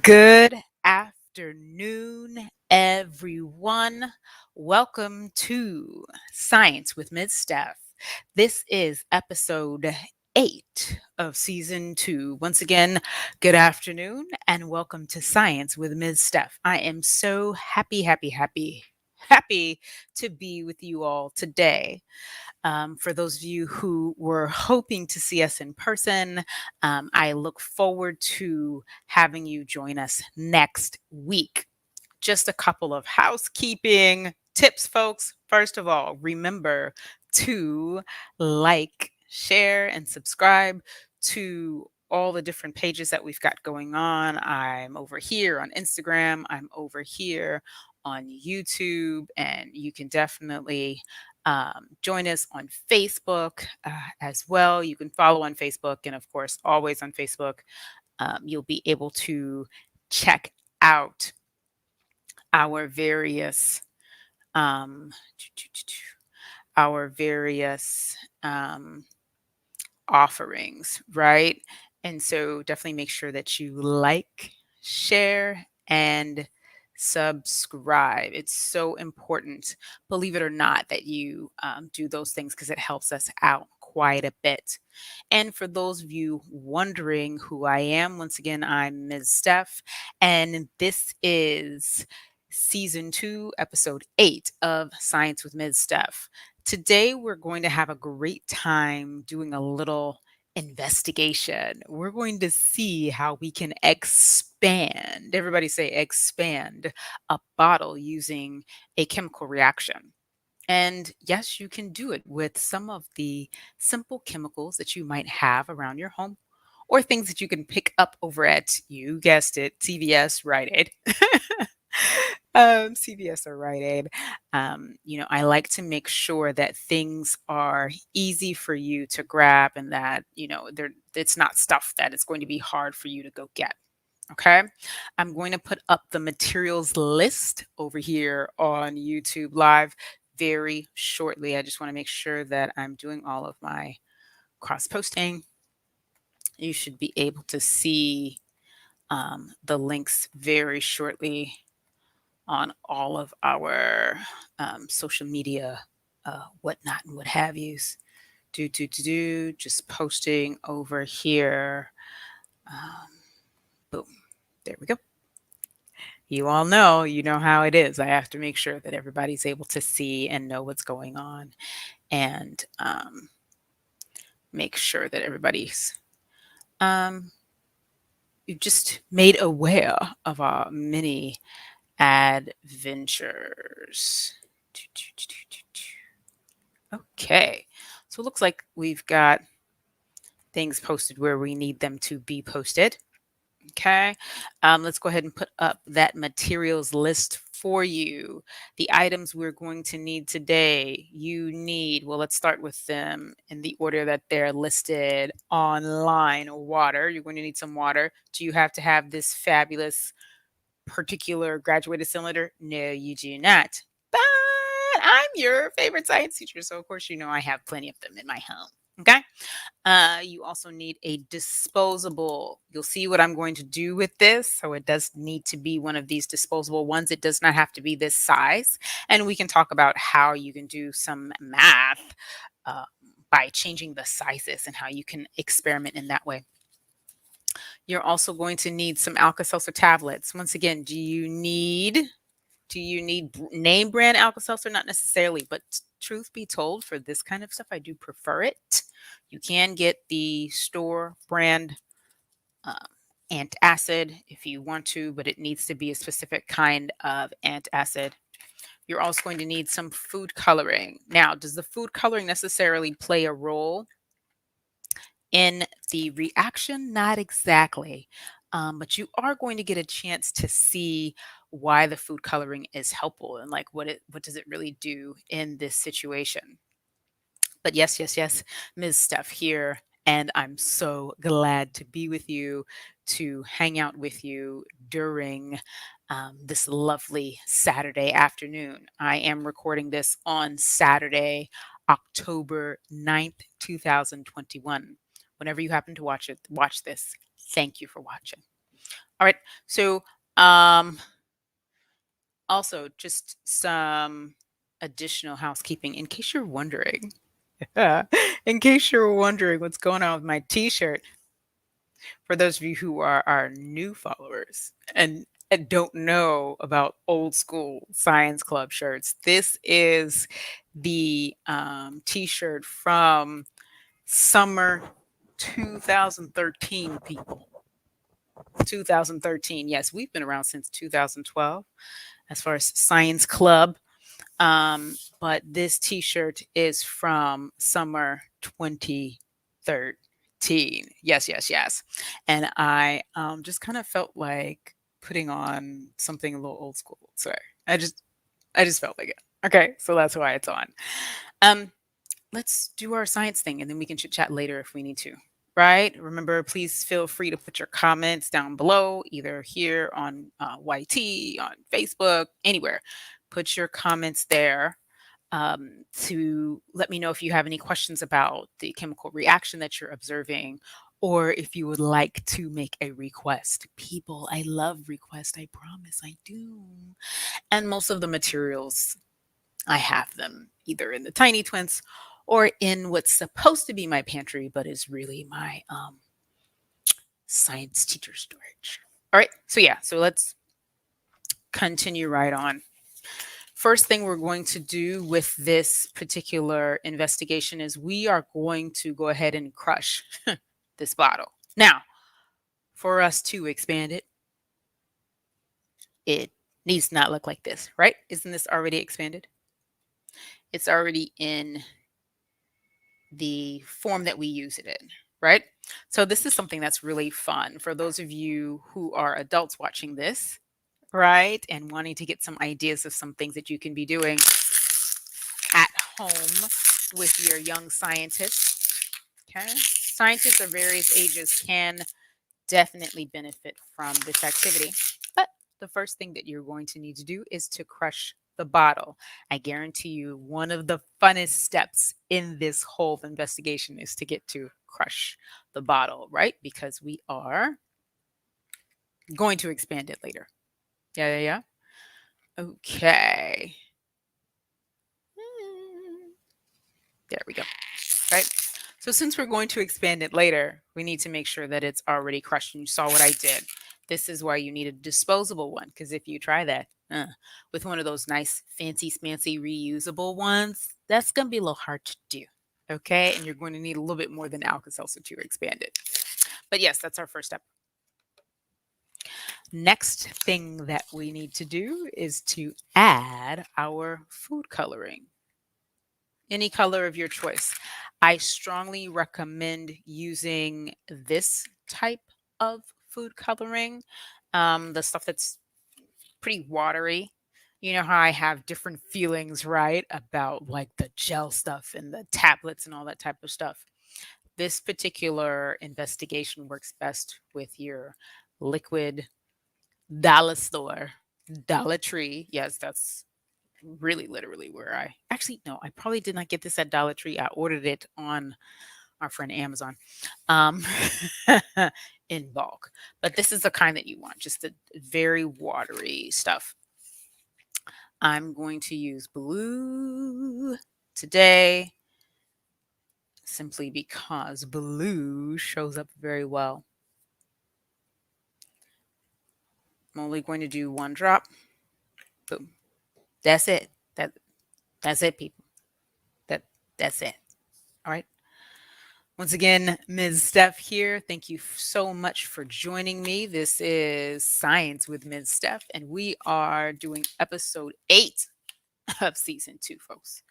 Good afternoon, everyone. Welcome to Science with Ms. Steph. This is episode 8 of season 2. Once again, good afternoon and welcome to Science with Ms. Steph. I am so happy to be with you all today. For those of you who were hoping to see us in person, I look forward to having you join us next week. Just a couple of housekeeping tips, folks. First of all, remember to like, share, and subscribe to all the different pages that we've got going on. I'm over here on Instagram, I'm over here on YouTube, and you can definitely join us on Facebook as well. You can follow on Facebook, and of course, always on Facebook, you'll be able to check out our various um, our various offerings, right? And so definitely make sure that you like, share, and subscribe. It's so important, believe it or not, that you do those things because it helps us out quite a bit. And for those of you wondering who I am, once again, I'm Ms. Steph, and this is season 2, episode 8 of Science with Ms. Steph. Today, we're going to have a great time doing a little investigation. We're going to see how we can expand, everybody say expand, a bottle using a chemical reaction. And yes, you can do it with some of the simple chemicals that you might have around your home or things that you can pick up over at, you guessed it, CVS, Rite Aid. CVS or Rite Aid. I like to make sure that things are easy for you to grab and that, it's not stuff that it's going to be hard for you to go get. Okay. I'm going to put up the materials list over here on YouTube Live very shortly. I just want to make sure that I'm doing all of my cross posting. You should be able to see the links very shortly on all of our social media, whatnot, and what have yous. Just posting over here. Um, Boom. There we go. You know how it is. I have to make sure that everybody's able to see and know what's going on and make sure that everybody's um, just made aware of our many adventures. Okay, so it looks like we've got things posted where we need them to be posted. Okay, let's go ahead and put up that materials list for you. The items we're going to need today, let's start with them in the order that they're listed online. Water, you're going to need some water. Do you have to have this fabulous particular graduated cylinder? No, you do not. But I'm your favorite science teacher, so of course you know I have plenty of them in my home. Okay. You also need a disposable. You'll see what I'm going to do with this. So it does need to be one of these disposable ones. It does not have to be this size. And we can talk about how you can do some math uh, by changing the sizes and how you can experiment in that way. You're also going to need some Alka-Seltzer tablets. Once again, do you need name brand Alka-Seltzer? Not necessarily, but truth be told, for this kind of stuff, I do prefer it. You can get the store brand um, antacid if you want to, but it needs to be a specific kind of antacid. You're also going to need some food coloring. Now, does the food coloring necessarily play a role in the reaction? Not exactly. But you are going to get a chance to see why the food coloring is helpful and like what does it really do in this situation. But yes, Ms. Steph here, and I'm so glad to be with you, to hang out with you during this lovely Saturday afternoon. I am recording this on Saturday, October 9th, 2021. Whenever you happen to watch this, thank you for watching. All right. So, um, also just some additional housekeeping in case you're wondering. In case you're wondering what's going on with my t-shirt, for those of you who are our new followers and don't know about old school science club shirts, this is the t-shirt from summer 2013, people. 2013. Yes, we've been around since 2012 as far as science club. But this t-shirt is from summer 2013. Yes, yes, yes. And I just kind of felt like putting on something a little old school. So I just felt like it. Okay, so that's why it's on. Um, let's do our science thing and then we can chit chat later if we need to. Right? Remember, please feel free to put your comments down below, either here on YT, on Facebook, anywhere. Put your comments there to let me know if you have any questions about the chemical reaction that you're observing, or if you would like to make a request. People, I love requests. I promise I do. And most of the materials, I have them either in the Tiny Twins or in what's supposed to be my pantry, but is really my science teacher storage. All right. So yeah, so let's continue right on. First thing we're going to do with this particular investigation is we are going to go ahead and crush this bottle. Now, for us to expand it, it needs to not look like this, right? Isn't this already expanded? It's already in the form that we use it in, right? So this is something that's really fun for those of you who are adults watching this, right? And wanting to get some ideas of some things that you can be doing at home with your young scientists. Okay. Scientists of various ages can definitely benefit from this activity. But the first thing that you're going to need to do is to crush the bottle. I guarantee you one of the funnest steps in this whole investigation is to get to crush the bottle, right? Because we are going to expand it later. Yeah, yeah, yeah. Okay. There we go. Right. So since we're going to expand it later, we need to make sure that it's already crushed. And you saw what I did. This is why you need a disposable one, because if you try that with one of those nice, fancy, smancy, reusable ones, that's going to be a little hard to do. Okay. And you're going to need a little bit more than Alka-Seltzer to expand it. But yes, that's our first step. Next thing that we need to do is to add our food coloring. Any color of your choice. I strongly recommend using this type of food coloring, the stuff that's pretty watery. You know how I have different feelings, right, about like the gel stuff and the tablets and all that type of stuff. This particular investigation works best with your liquid dollar store, Dollar Tree. Yes, that's really literally where I actually no, I probably did not get this at Dollar Tree. I ordered it on our friend Amazon um, in bulk. But this is the kind that you want, just the very watery stuff. I'm going to use blue today simply because blue shows up very well. I'm only going to do one drop. Boom. That's it. That's it, people. That's it. All right. Once again, Ms. Steph here. Thank you so much for joining me. This is Science with Ms. Steph, and we are doing episode 8 of season 2, folks.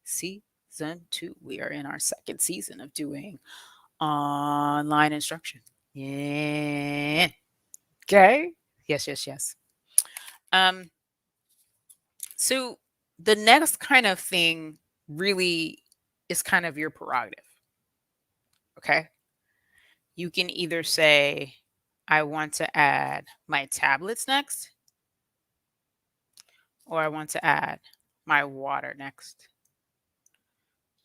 Season 2. We are in our second season of doing online instruction. Yeah. Okay. Yes, yes, yes. So the next kind of thing really is kind of your prerogative. Okay. You can either say, I want to add my tablets next, or I want to add my water next.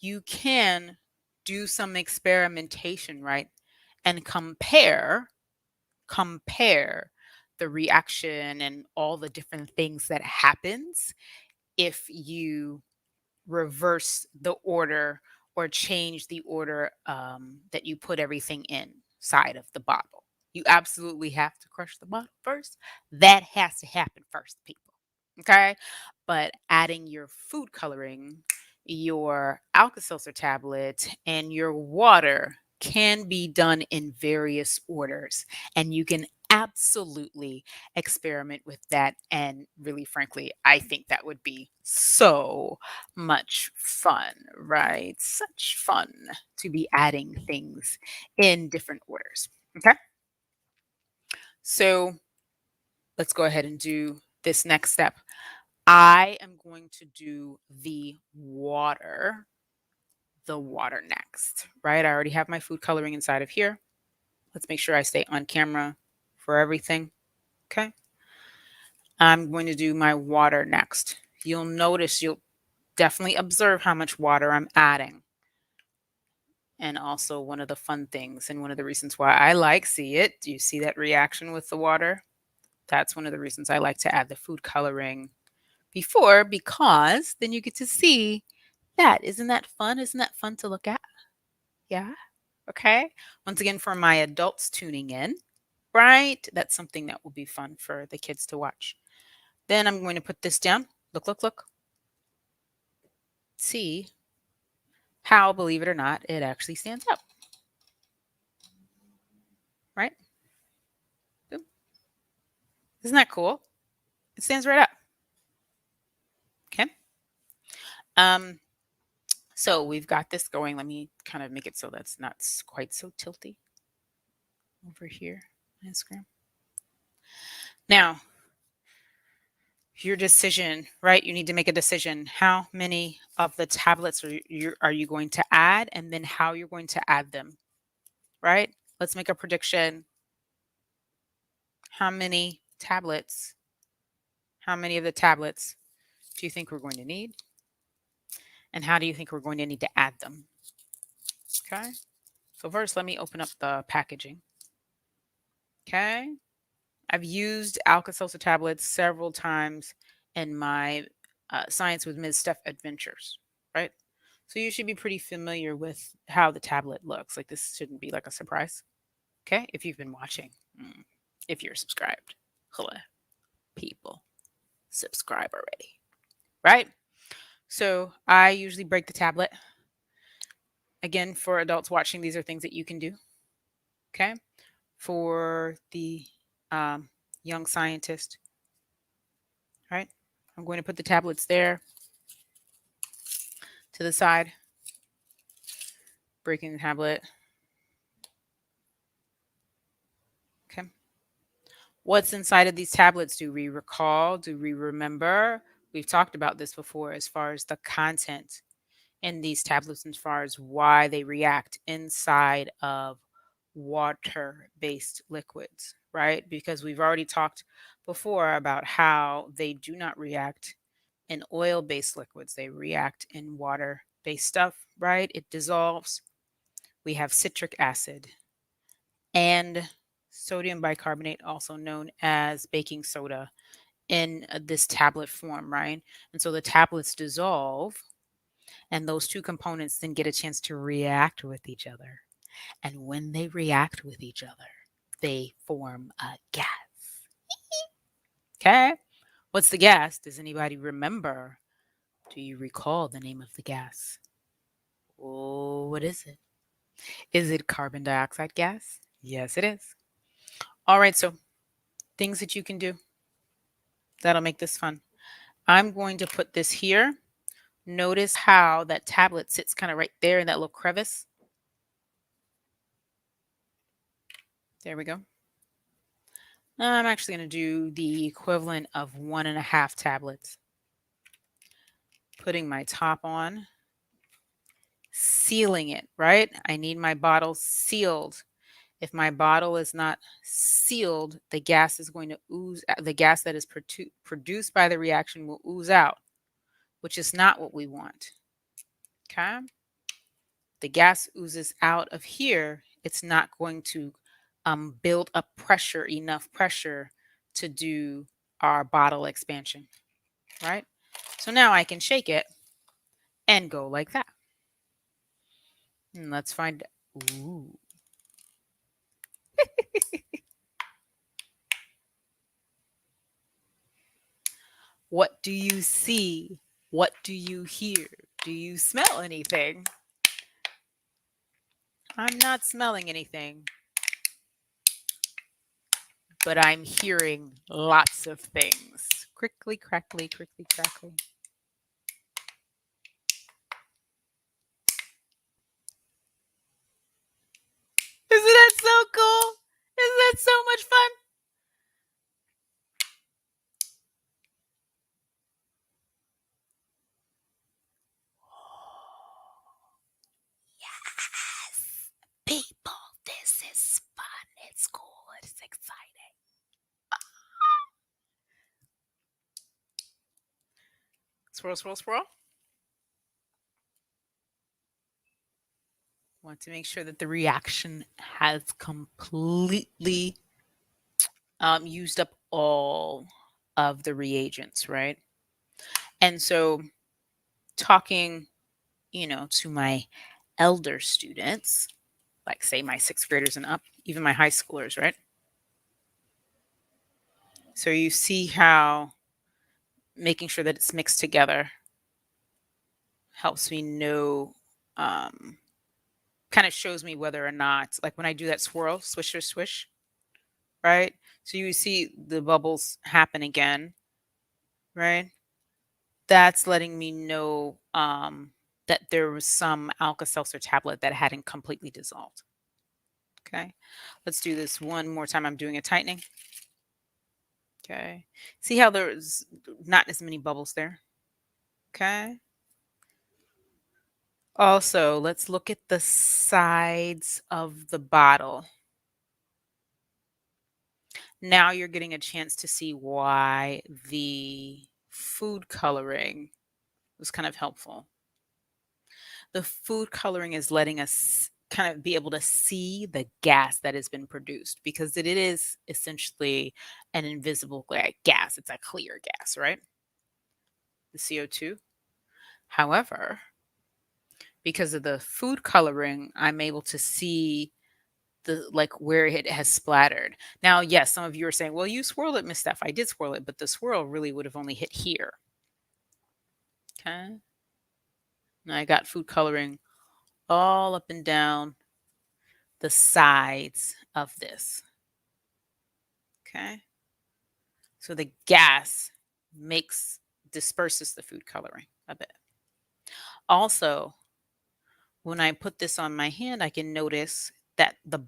You can do some experimentation, right? And compare compare the reaction and all the different things that happens if you reverse the order or change the order that you put everything inside of the bottle. You absolutely have to crush the bottle first. That has to happen first, people. Okay. But adding your food coloring, your Alka-Seltzer tablet, and your water can be done in various orders. And you can absolutely experiment with that. And really, frankly, I think that would be so much fun, right? Such fun to be adding things in different orders. Okay. So let's go ahead and do this next step. I am going to do the water next, right? I already have my food coloring inside of here. Let's make sure I stay on camera for everything. Okay. I'm going to do my water next. You'll definitely observe how much water I'm adding. And also one of the fun things and one of the reasons why I see it. Do you see that reaction with the water? That's one of the reasons I like to add the food coloring before, because then you get to see that. Isn't that fun? Isn't that fun to look at? Yeah. Okay. Once again, for my adults tuning in, right? That's something that will be fun for the kids to watch. Then I'm going to put this down. Look, look, look. See how, believe it or not, it actually stands up. Right? Boom. Isn't that cool? It stands right up. Okay. So we've got this going. Let me kind of make it so that's not quite so tilty over here on Instagram. Now, your decision, right? You need to make a decision. How many of the tablets are you going to add, and then how you're going to add them, right? Let's make a prediction. How many of the tablets do you think we're going to need? And how do you think we're going to need to add them? Okay. So first, let me open up the packaging. Okay. I've used Alka-Seltzer tablets several times in my Science with Ms. Steph adventures, right? So you should be pretty familiar with how the tablet looks. Like, this shouldn't be like a surprise. Okay. If you've been watching, if you're subscribed, hello, people, subscribe already, right? So I usually break the tablet. Again, for adults watching, these are things that you can do. Okay. For the young scientist, right? I'm going to put the tablets there to the side, breaking the tablet. Okay. What's inside of these tablets? Do we recall? Do we remember? We've talked about this before as far as the content in these tablets, as far as why they react inside of water-based liquids, right? Because we've already talked before about how they do not react in oil-based liquids. They react in water-based stuff, right? It dissolves. We have citric acid and sodium bicarbonate, also known as baking soda, in this tablet form, right? And so the tablets dissolve, and those two components then get a chance to react with each other. And when they react with each other, they form a gas. Okay. What's the gas? Does anybody remember? Do you recall the name of the gas? Oh, what is it? Is it carbon dioxide gas? Yes, it is. All right. So things that you can do that'll make this fun. I'm going to put this here. Notice how that tablet sits kind of right there in that little crevice. There we go. I'm actually going to do the equivalent of 1.5 tablets. Putting my top on, sealing it, right? I need my bottle sealed. If my bottle is not sealed, the gas is going to ooze. The gas that is produced by the reaction will ooze out, which is not what we want. Okay. The gas oozes out of here. It's not going to build up pressure, enough pressure to do our bottle expansion, right? So now I can shake it and go like that. And let's find, ooh. What do you see? What do you hear? Do you smell anything? I'm not smelling anything, but I'm hearing lots of things. Crickly, crackly, crickly, crackly. Isn't that so cool? Isn't that so much fun? Yes, people, this is fun. It's cool. It's exciting. Swirl, swirl, swirl. Want to make sure that the reaction has completely used up all of the reagents, right? And so, talking, to my elder students, like say my sixth graders and up, even my high schoolers, right? So you see how making sure that it's mixed together helps me know, um, kind of shows me whether or not, like when I do that swirl, swish, swish, swish, right? So you see the bubbles happen again, right? That's letting me know that there was some Alka-Seltzer tablet that hadn't completely dissolved. Okay, let's do this one more time. I'm doing a tightening. Okay, see how there's not as many bubbles there. Okay. Also, let's look at the sides of the bottle. Now you're getting a chance to see why the food coloring was kind of helpful. The food coloring is letting us kind of be able to see the gas that has been produced because it is essentially an invisible gas. It's a clear gas, right? The CO2. However, because of the food coloring, I'm able to see the like where it has splattered. Now, yes, some of you are saying, "Well, you swirled it, Miss Steph." I did swirl it, but the swirl really would have only hit here. Okay. And I got food coloring all up and down the sides of this. Okay. So the gas disperses the food coloring a bit. Also, when I put this on my hand, I can notice that the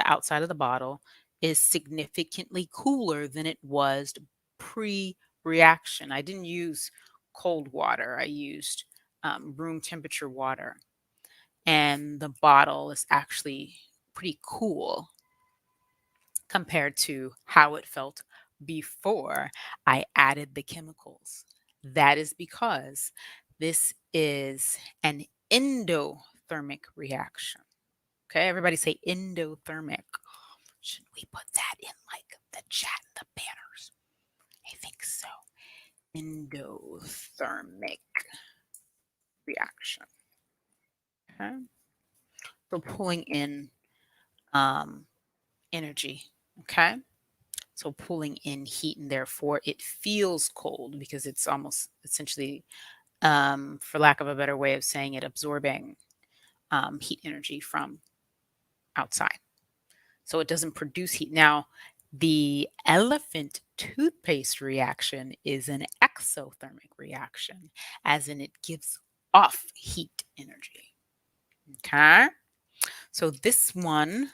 outside of the bottle, is significantly cooler than it was pre-reaction. I didn't use cold water. I used room temperature water. And the bottle is actually pretty cool compared to how it felt before I added the chemicals. That is because this is an endothermic reaction. Okay, everybody say endothermic. Should we put that in like the chat and the banners? I think so. Endothermic reaction. Okay. So pulling in um, energy. Okay. So pulling in heat, and therefore it feels cold because it's almost essentially, for lack of a better way of saying it, absorbing heat energy from outside. So it doesn't produce heat. Now, the elephant toothpaste reaction is an exothermic reaction, as in it gives off heat energy. Okay. So this one,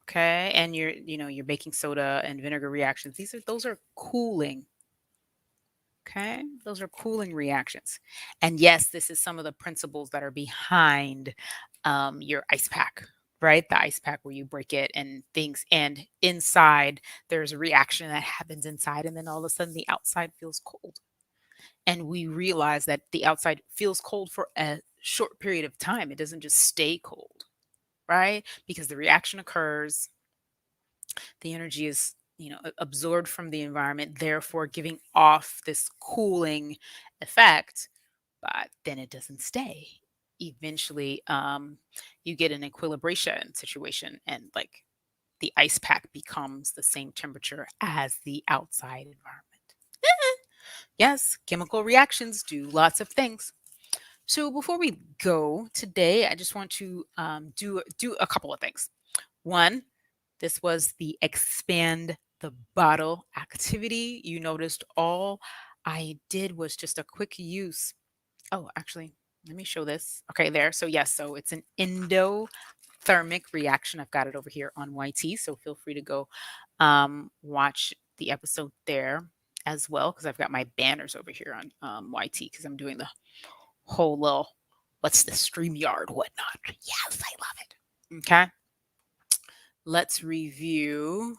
okay, and your baking soda and vinegar reactions, those are cooling. Okay, those are cooling reactions. And yes, this is some of the principles that are behind your ice pack, right? The ice pack where you break it and things, and inside there's a reaction that happens inside, and then all of a sudden the outside feels cold. And we realize that the outside feels cold for a short period of time, it doesn't just stay cold. right? Because the reaction occurs, the energy is, absorbed from the environment, therefore giving off this cooling effect, but then it doesn't stay. Eventually, you get an equilibration situation, and like the ice pack becomes the same temperature as the outside environment. Yes, chemical reactions do lots of things. So before we go today, I just want to do a couple of things. One, this was the expand the bottle activity. You noticed all I did was just a quick use. Oh, actually, let me show this. Okay, there. So yes, so it's an endothermic reaction. I've got it over here on YT. So feel free to go watch the episode there as well, because I've got my banners over here on YT because I'm doing the whole little what's the StreamYard whatnot. Yes, I love it. Okay. Let's review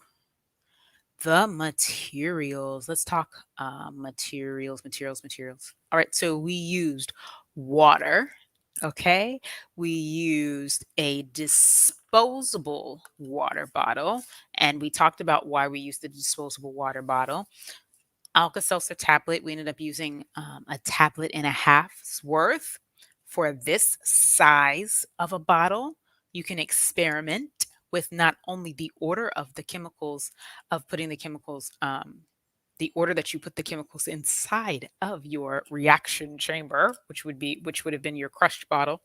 the materials. Let's talk materials. All right, so we used water. Okay, we used a disposable water bottle, and we talked about why we used the disposable water bottle. Alka-Seltzer tablet, we ended up using a tablet and a half's worth for this size of a bottle. You can experiment with not only the order of the chemicals, of putting the chemicals, the order that you put the chemicals inside of your reaction chamber, which would have been your crushed bottle,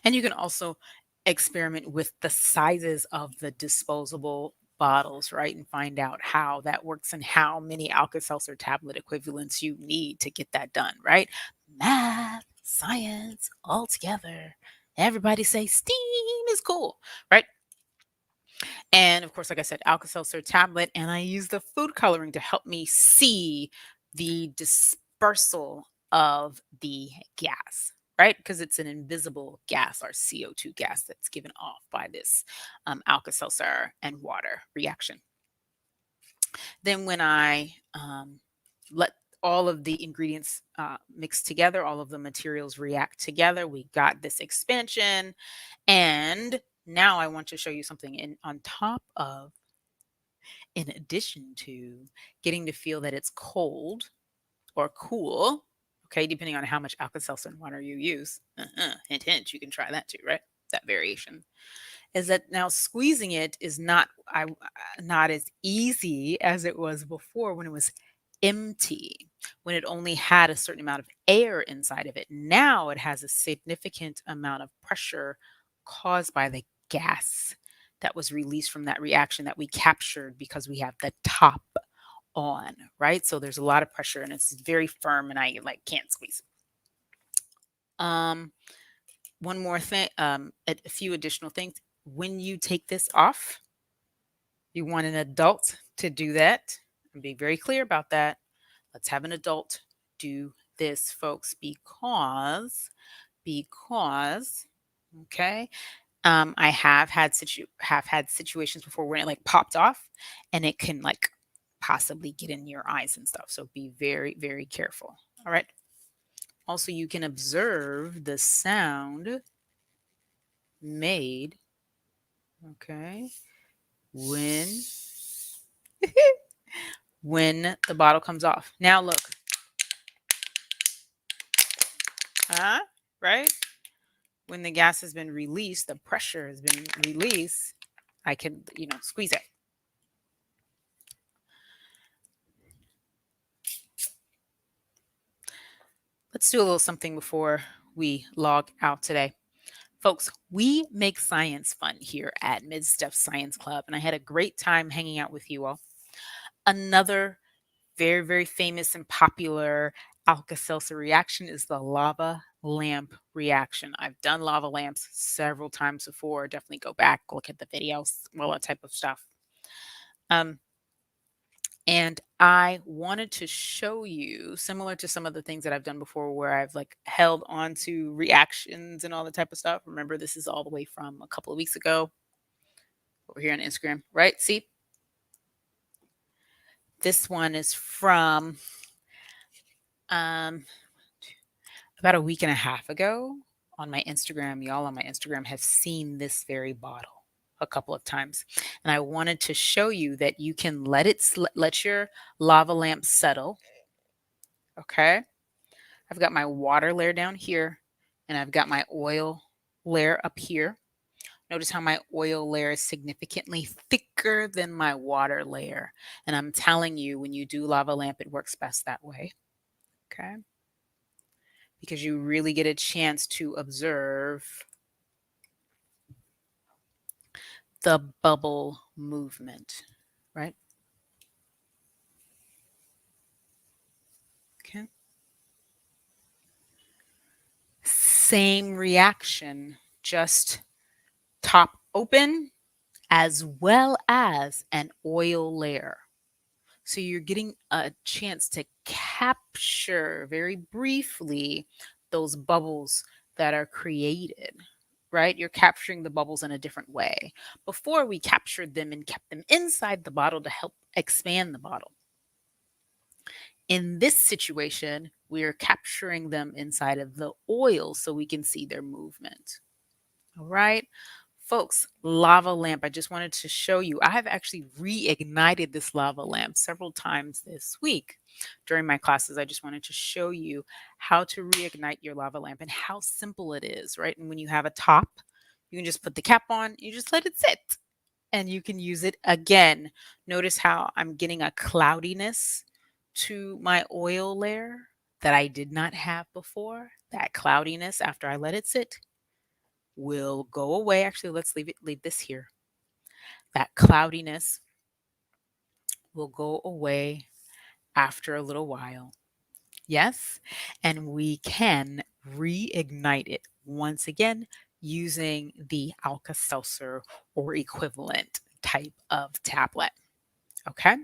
and you can also experiment with the sizes of the disposable bottles, right? And find out how that works and how many Alka-Seltzer tablet equivalents you need to get that done, right? Math, science, all together. Everybody say STEAM is cool, right? And of course, like I said, Alka-Seltzer tablet, and I use the food coloring to help me see the dispersal of the gas, right? Because it's an invisible gas, or CO2 gas, that's given off by this Alka-Seltzer and water reaction. Then when I let all of the ingredients mix together, all of the materials react together, we got this expansion. And now I want to show you something on top of, in addition to getting to feel that it's cold or cool, okay, depending on how much Alka-Seltzer and water you use. Hint, hint, you can try that too, right? That variation is that now squeezing it is not as easy as it was before when it was empty, when it only had a certain amount of air inside of it. Now it has a significant amount of pressure caused by the gas that was released from that reaction that we captured because we have the top on, right? So there's a lot of pressure and it's very firm and I like can't squeeze. Um, One more thing, a few additional things. When you take this off, you want an adult to do that. And be very clear about that. Let's have an adult do this, folks, because okay, I have had situations before where it like popped off, and it can like possibly get in your eyes and stuff. So be very, very careful. All right. Also, you can observe the sound made, okay, when when the bottle comes off. Now look, right? When the gas has been released, the pressure has been released, I can, squeeze it. Let's do a little something before we log out today. Folks, we make science fun here at mssteph Science Club, and I had a great time hanging out with you all. Another very, very famous and popular Alka-Seltzer reaction is the lava lamp reaction. I've done lava lamps several times before. Definitely go back, look at the videos, all that type of stuff. And I wanted to show you, similar to some of the things that I've done before where I've like held on to reactions and all that type of stuff. Remember, this is all the way from a couple of weeks ago over here on Instagram, right? See, this one is from about a week and a half ago on my Instagram, y'all on my Instagram have seen this very bottle a couple of times. And I wanted to show you that you can let your lava lamp settle. Okay. I've got my water layer down here and I've got my oil layer up here. Notice how my oil layer is significantly thicker than my water layer. And I'm telling you, when you do lava lamp, it works best that way. Okay. Because you really get a chance to observe the bubble movement, right? Okay. Same reaction, just top open as well as an oil layer. So you're getting a chance to capture very briefly those bubbles that are created, right? You're capturing the bubbles in a different way. Before we captured them and kept them inside the bottle to help expand the bottle. In this situation, we're capturing them inside of the oil so we can see their movement. All right. Folks, lava lamp. I just wanted to show you. I have actually reignited this lava lamp several times this week during my classes. I just wanted to show you how to reignite your lava lamp and how simple it is, right? And when you have a top, you can just put the cap on, you just let it sit and you can use it again. Notice how I'm getting a cloudiness to my oil layer that I did not have before. That cloudiness after I let it sit will go away. Actually, let's leave this here. That cloudiness will go away after a little while. Yes, and we can reignite it once again using the Alka-Seltzer or equivalent type of tablet. Okay?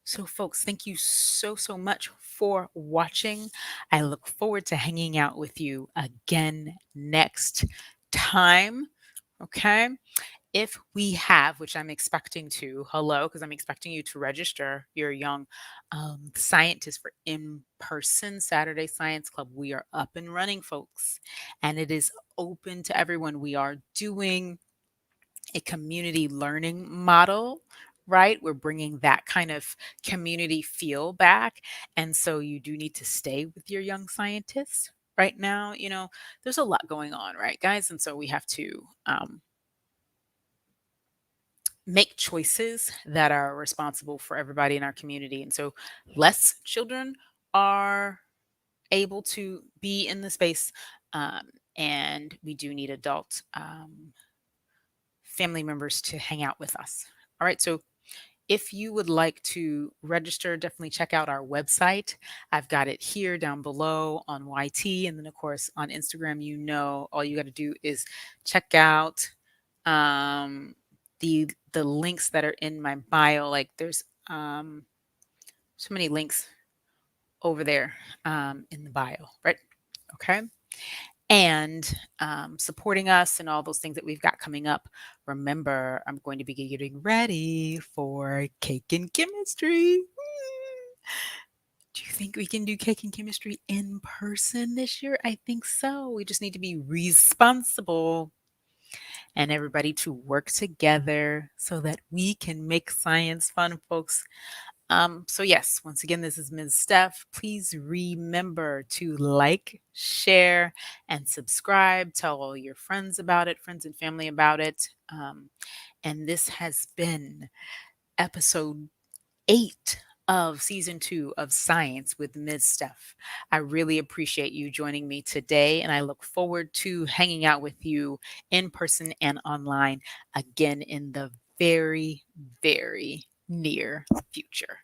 So, folks, thank you so much for watching. I look forward to hanging out with you again next time. Okay? If we have, which I'm expecting to, hello, because I'm expecting you to register your young scientist for in-person Saturday Science Club. We are up and running, folks, and it is open to everyone. We are doing a community learning model, right? We're bringing that kind of community feel back. And so you do need to stay with your young scientists right now. There's a lot going on, right, guys? And so we have to make choices that are responsible for everybody in our community. And so less children are able to be in the space. And we do need adult family members to hang out with us. All right. So if you would like to register, definitely check out our website. I've got it here down below on YT. And then, of course, on Instagram, all you got to do is check out the links that are in my bio. Like there's so many links over there in the bio, right? Okay. And supporting us and all those things that we've got coming up. Remember, I'm going to be getting ready for cake and chemistry. Do you think we can do cake and chemistry in person this year? I think so. We just need to be responsible and everybody to work together so that we can make science fun, folks. So yes, once again, this is Ms. Steph. Please remember to like, share, and subscribe. Tell all your friends about it, friends and family about it. And this has been episode 8 of season 2 of Science with Ms. Steph. I really appreciate you joining me today, and I look forward to hanging out with you in person and online again in the very, very near future.